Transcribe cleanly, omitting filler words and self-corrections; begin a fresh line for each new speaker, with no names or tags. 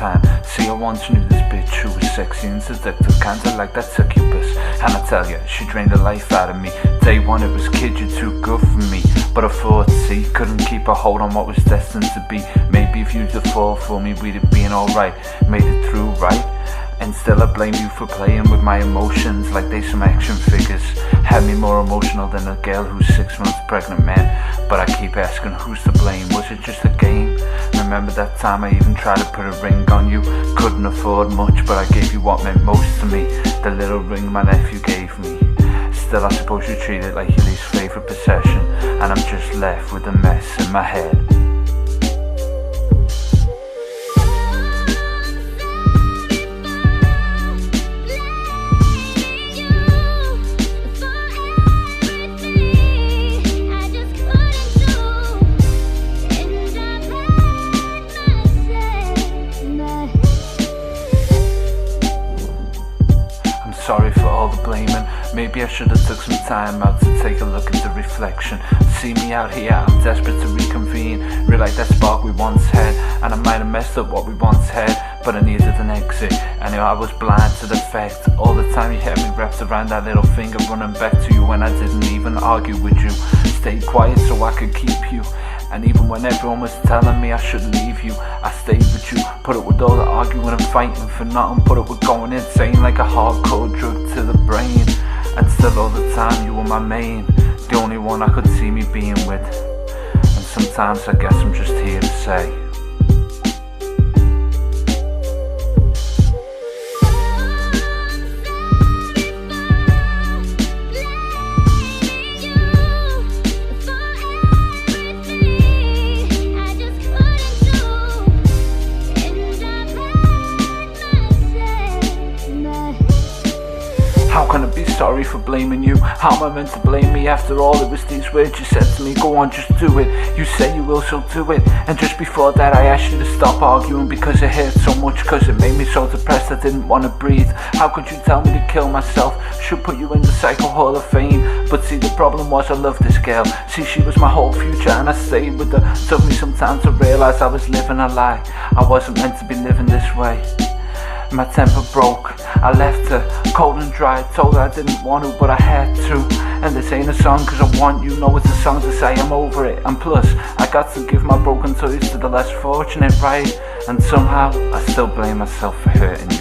time. See, I once knew this bitch who was sexy and seductive, kinda like that succubus. And I tell ya, she drained the life out of me. Day one it was, kid, you're too good for me. But I thought, see, couldn't keep a hold on what was destined to be. Maybe if you'd have fought for me, we'd have been alright. Made it through, right? And still I blame you for playing with my emotions like they some action figures. Had me more emotional than a girl who's 6 months pregnant, man. But I keep asking, who's to blame? Was it just a game? Remember that time I even tried to put a ring on you? Couldn't afford much, but I gave you what meant most to me. The little ring my nephew gave me. Still I suppose you treat it like your least favourite possession, and I'm just left with a mess in my head. Sorry for all the blaming. Maybe I should have took some time out to take a look into reflection. See me out here, I'm desperate to reconvene, relight that spark we once had. And I might have messed up what we once had, but I needed an exit. I knew I was blind to the fact. All the time you had me wrapped around that little finger, running back to you when I didn't even argue with you. Stayed quiet so I could keep you. And even when everyone was telling me I should leave you, I stayed with you. Put up with all the arguing and fighting for nothing. Put up with going insane like a hardcore drug to the brain. And still all the time you were my main, the only one I could see me being with. And sometimes I guess I'm just here to say, how can I be sorry for blaming you? How am I meant to blame me after all? It was these words you said to me, go on, just do it. You say you will, so do it. And just before that I asked you to stop arguing because it hurt so much, cause it made me so depressed I didn't want to breathe. How could you tell me to kill myself? Should put you in the Psycho Hall of Fame. But see, the problem was I loved this girl. See, she was my whole future and I stayed with her. Took me some time to realise I was living a lie. I wasn't meant to be living this way. My temper broke, I left her cold and dry. Told her I didn't want to, but I had to. And this ain't a song cause I want you, no, it's a song to say I'm over it. And plus, I got to give my broken toys to the less fortunate, right? And somehow, I still blame myself for hurting you.